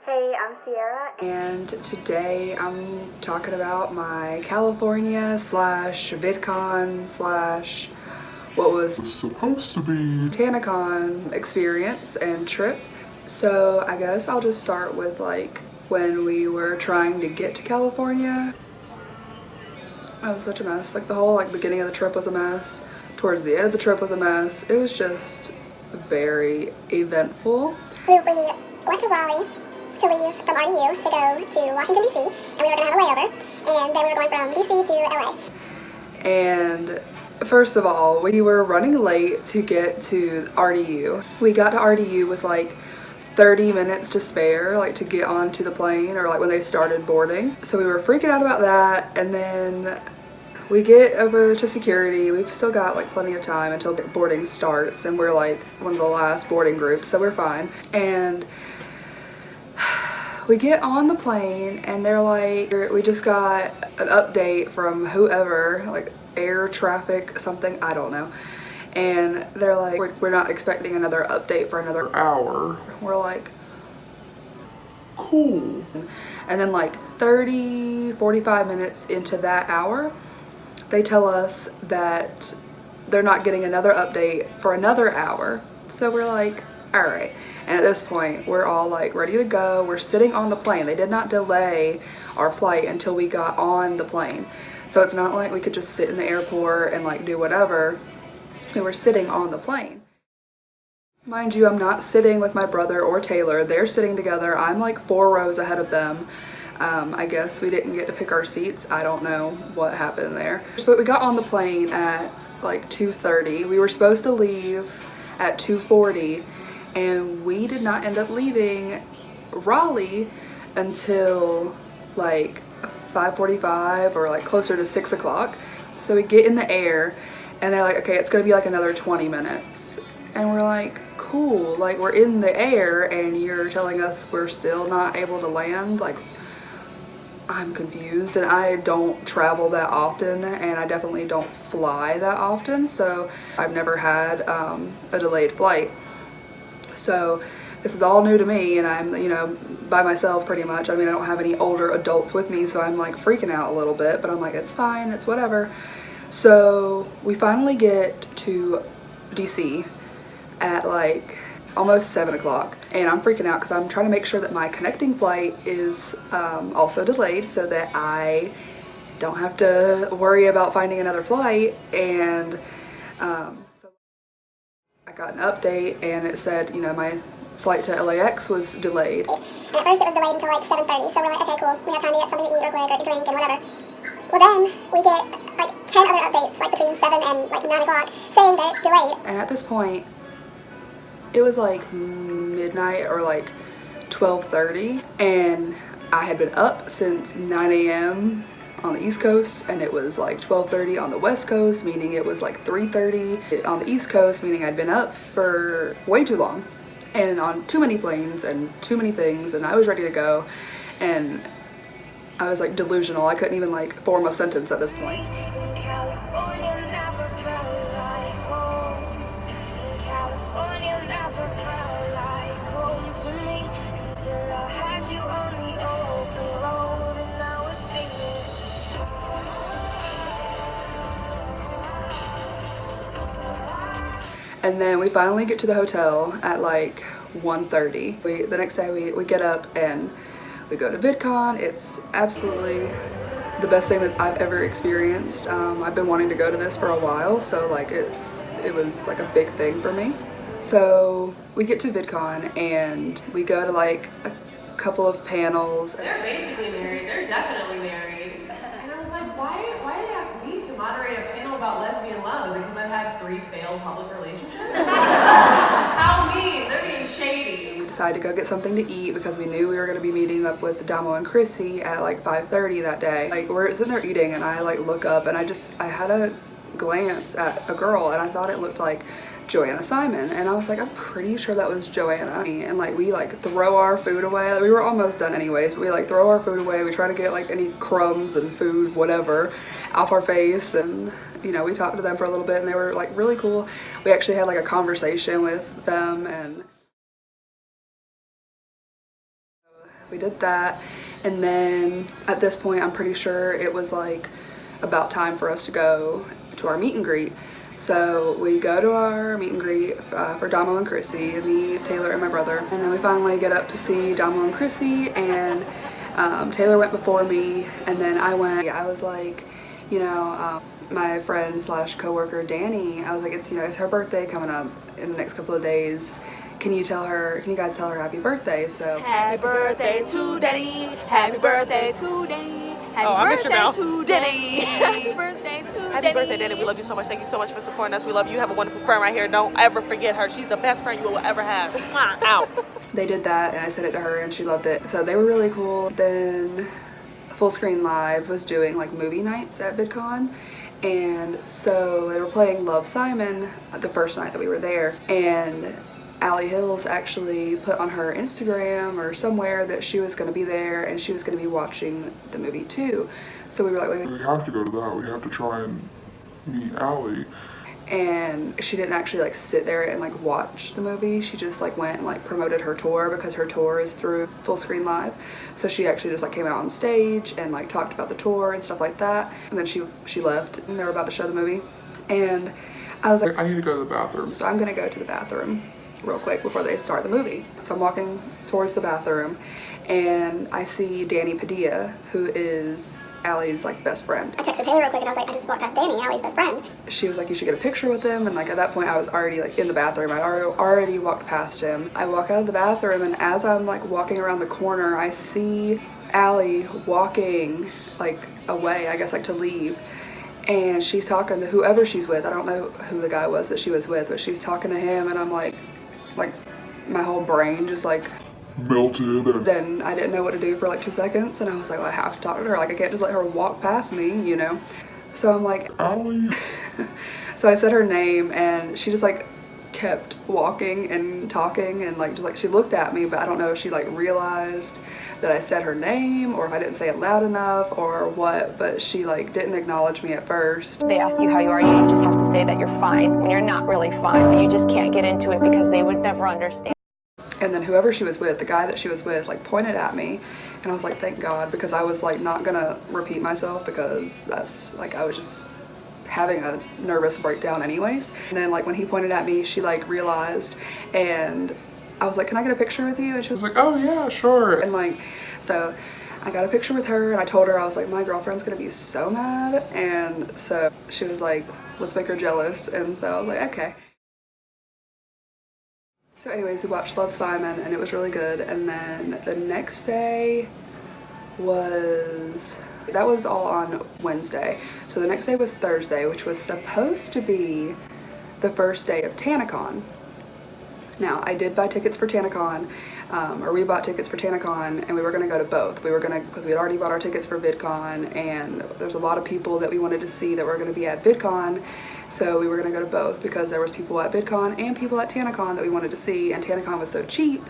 Hey, I'm Cierra, and today I'm talking about my California slash Vidcon slash what was supposed to be Tanacon experience and trip. So I guess I'll just start with like when we were trying to get to California. It was such a mess. Like the whole like beginning of the trip was a mess. Towards the end of the trip was a mess. It was just very eventful. We went to Raleigh to leave from RDU to go to Washington, D.C., and we were going to have a layover, and then we were going from D.C. to L.A. And first of all, we were running late to get to RDU. We got to RDU with like 30 minutes to spare, like to get onto the plane, or like when they started boarding. So we were freaking out about that, and then we get over to security. We've still got like plenty of time until boarding starts, and we're like one of the last boarding groups, so we're fine. And we get on the plane and they're like, we just got an update from whoever, like air traffic something, I don't know. And they're like, we're not expecting another update for another hour. We're like, cool. And then like 45 minutes into that hour, they tell us that they're not getting another update for another hour. So we're like, all right. And at this point, we're all like ready to go. We're sitting on the plane. They did not delay our flight until we got on the plane. So it's not like we could just sit in the airport and like do whatever. We were sitting on the plane. Mind you, I'm not sitting with my brother or Taylor. They're sitting together. I'm like 4 rows ahead of them. I guess we didn't get to pick our seats. I don't know what happened there. But we got on the plane at like 2:30. We were supposed to leave at 2:40. And we did not end up leaving Raleigh until like 5:45 or like closer to 6 o'clock. So we get in the air and they're like, okay, it's gonna be like another 20 minutes. And we're like, cool, like we're in the air and you're telling us we're still not able to land? Like, I'm confused, and I don't travel that often, and I definitely don't fly that often, so I've never had a delayed flight. So this is all new to me, and I'm, you know, by myself pretty much. I mean, I don't have any older adults with me, so I'm like freaking out a little bit, but I'm like, it's fine, it's whatever. So we finally get to DC at like almost 7 o'clock, and I'm freaking out because I'm trying to make sure that my connecting flight is also delayed so that I don't have to worry about finding another flight. And so I got an update and it said, you know, my flight to LAX was delayed. And at first it was delayed until like 7:30, so we're like, okay, cool, we have time to get something to eat real quick or drink and whatever. Well, then we get like 10 other updates, like between 7 and like 9 o'clock, saying that it's delayed. And at this point, it was like midnight or like 12:30, and I had been up since 9 a.m. on the East Coast, and it was like 12:30 on the West Coast, meaning it was like 3:30 on the East Coast, meaning I'd been up for way too long and on too many planes and too many things, and I was ready to go, and I was like delusional. I couldn't even like form a sentence at this point. And then we finally get to the hotel at like 1:30. The next day we get up and we go to Vidcon. It's absolutely the best thing that I've ever experienced. I've been wanting to go to this for a while, so like it was like a big thing for me. So we get to Vidcon and we go to like a couple of panels. They're basically married. They're definitely married. And I was like, why did they ask me to moderate a panel about lesbian love? Is it because I've had 3 failed public relationships? How mean? They're being shady. We decided to go get something to eat because we knew we were going to be meeting up with Damo and Chrissy at like 5:30 that day. Like we're sitting there eating and I like look up and I had a glance at a girl and I thought it looked like Joanna Simon, and I was like, I'm pretty sure that was Joanna. And like we like throw our food away. We were almost done anyways, but we like throw our food away. We try to get like any crumbs and food, whatever, off our face, and you know, we talked to them for a little bit and they were like really cool. We actually had like a conversation with them, and We did that, and then at this point I'm pretty sure it was like about time for us to go to our meet and greet. So we go to our meet and greet for Damo and Chrissy, me, Taylor, and my brother. And then we finally get up to see Damo and Chrissy, and Taylor went before me, and then I went. I was like, you know, my friend slash coworker Danny, I was like, it's, you know, it's her birthday coming up in the next couple of days. Can you guys tell her happy birthday? So happy birthday to Danny, happy birthday to Danny. Happy birthday to Danny. Happy birthday to Danny. Happy birthday, Danny. We love you so much. Thank you so much for supporting us. We love you. You have a wonderful friend right here. Don't ever forget her. She's the best friend you will ever have. Out. They did that, and I sent it to her, and she loved it. So they were really cool. Then Full Screen Live was doing like movie nights at Vidcon, and so they were playing Love, Simon the first night that we were there, and Allie Hills actually put on her Instagram or somewhere that she was going to be there and she was going to be watching the movie too. So we were like, we have to go to that. We have to try and meet Allie. And she didn't actually like sit there and like watch the movie. She just like went and like promoted her tour, because her tour is through Full Screen Live. So she actually just like came out on stage and like talked about the tour and stuff like that. And then she left, and they were about to show the movie. And I was like, I need to go to the bathroom. So I'm gonna go to the bathroom real quick before they start the movie. So I'm walking towards the bathroom, and I see Danny Padilla, who is Allie's like best friend. I texted Taylor real quick and I was like, I just walked past Danny, Allie's best friend. She was like, you should get a picture with him, and like at that point I was already like in the bathroom. I already walked past him. I walk out of the bathroom, and as I'm like walking around the corner, I see Allie walking like away, I guess like to leave. And she's talking to whoever she's with. I don't know who the guy was that she was with, but she's talking to him, and I'm like my whole brain just like melted. And then I didn't know what to do for like 2 seconds, and I was like, well, I have to talk to her. Like I can't just let her walk past me, you know? So I'm like, Allie. So I said her name, and she just like kept walking and talking, and like just like she looked at me, but I don't know if she like realized that I said her name or if I didn't say it loud enough or what, but she like didn't acknowledge me at first. They ask you how you are, you just have to say that you're fine when you're not really fine, but you just can't get into it because they would never understand. And then whoever she was with, the guy that she was with, like pointed at me, and I was like, thank God, because I was like not gonna repeat myself, because that's like, I was just having a nervous breakdown anyways. And then like when he pointed at me, she like realized, and I was like, can I get a picture with you? And she was like, oh yeah, sure. and like, so I got a picture with her, and I told her, I was like, my girlfriend's gonna be so mad. And so she was like, let's make her jealous. And so I was like, okay. So anyways, we watched Love, Simon, and it was really good. And then the next day that was all on Wednesday. So the next day was Thursday, which was supposed to be the first day of Tanacon. Now, I did buy tickets for Tanacon, or we bought tickets for Tanacon, and we were gonna go to both. We were gonna, because we had already bought our tickets for Vidcon, and there's a lot of people that we wanted to see that were gonna be at Vidcon, so we were gonna go to both, because there was people at Vidcon and people at Tanacon that we wanted to see, and Tanacon was so cheap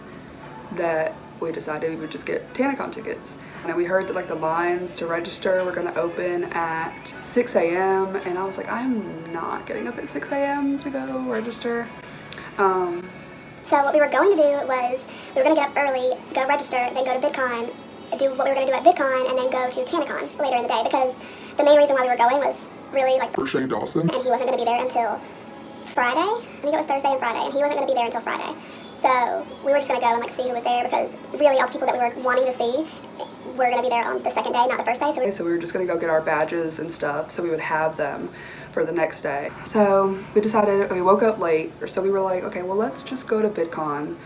that we decided we would just get Tanacon tickets. And we heard that like the lines to register were gonna open at 6 a.m. and I was like, I'm not getting up at 6 a.m. to go register. So what we were going to do was, we were going to get up early, go register, then go to Vidcon, do what we were going to do at Vidcon, and then go to Tanacon later in the day, because the main reason why we were going was really like For Shane Dawson. and he wasn't going to be there until Friday. I think it was Thursday and Friday, and he wasn't going to be there until Friday. So we were just going to go and like see who was there, because really all the people that we were wanting to see were going to be there on the second day, not the first day. So we were just gonna go get our badges and stuff so we would have them for the next day. So we decided, we woke up late, so we were like, okay, well let's just go to Vidcon,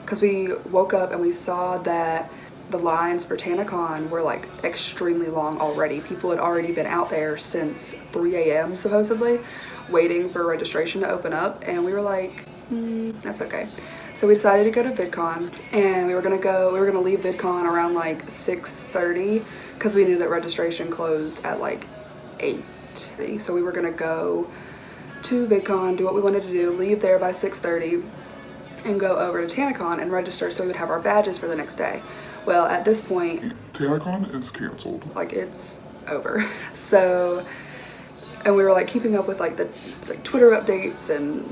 because we woke up and we saw that the lines for Tanacon were like extremely long already. People had already been out there since 3 a.m. supposedly, waiting for registration to open up, and we were like, that's okay. So we decided to go to Vidcon, and we were gonna leave Vidcon around like 6:30, because we knew that registration closed at like 8:30. So we were gonna go to Vidcon, do what we wanted to do, leave there by 6:30, and go over to Tanacon and register so we would have our badges for the next day. Well, at this point, Tanacon is canceled. like it's over. So, and we were like keeping up with like the Twitter updates and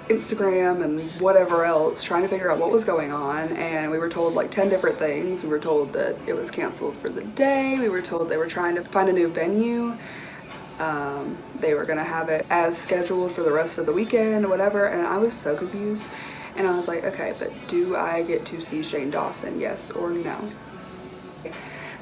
Instagram and whatever else trying to figure out what was going on, and we were told like 10 different things. We were told that it was canceled for the day. We were told they were trying to find a new venue. They were gonna have it as scheduled for the rest of the weekend or whatever, and I was so confused. And I was like, okay, but do I get to see Shane Dawson, yes or no?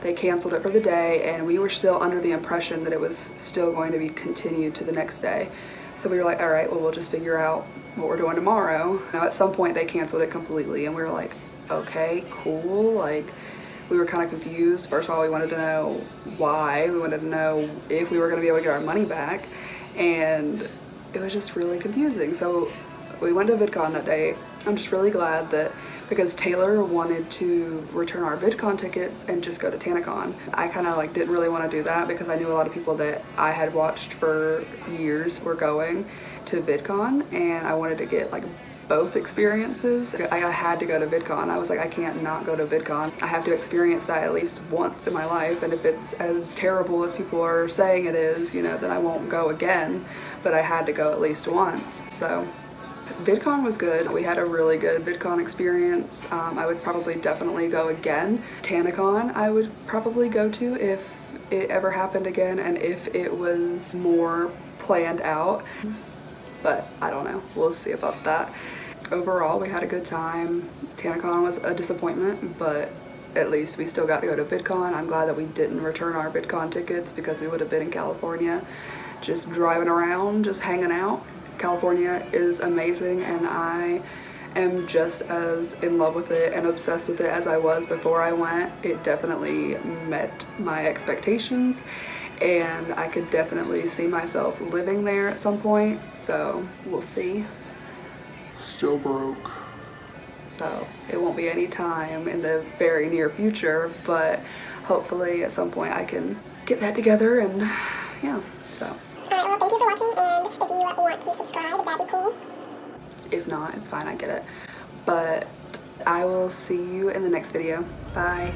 They canceled it for the day, and we were still under the impression that it was still going to be continued to the next day. So we were like, all right, well, we'll just figure out what we're doing tomorrow. Now, at some point they canceled it completely, and we were like, okay, cool. Like, we were kind of confused. First of all, we wanted to know why. We wanted to know if we were gonna be able to get our money back, and it was just really confusing. So we went to VidCon that day. I'm just really glad that, because Taylor wanted to return our VidCon tickets and just go to Tanacon. I kind of like didn't really want to do that because I knew a lot of people that I had watched for years were going to VidCon, and I wanted to get like both experiences. I had to go to VidCon. I was like, I can't not go to VidCon. I have to experience that at least once in my life, and if it's as terrible as people are saying it is, you know, then I won't go again, but I had to go at least once. So VidCon was good. We had a really good VidCon experience. I would probably definitely go again. Tanacon I would probably go to if it ever happened again, and if it was more planned out, but I don't know. We'll see about that. Overall, we had a good time. Tanacon was a disappointment, but at least we still got to go to VidCon. I'm glad that we didn't return our VidCon tickets because we would have been in California just driving around, just hanging out. California is amazing, and I am just as in love with it and obsessed with it as I was before I went. It definitely met my expectations, and I could definitely see myself living there at some point, so we'll see. Still broke. So it won't be any time in the very near future, but hopefully at some point I can get that together, and yeah, so. Alright, well, thank you for watching, and if you want to subscribe, that'd be cool. If not, it's fine, I get it. But I will see you in the next video. Bye.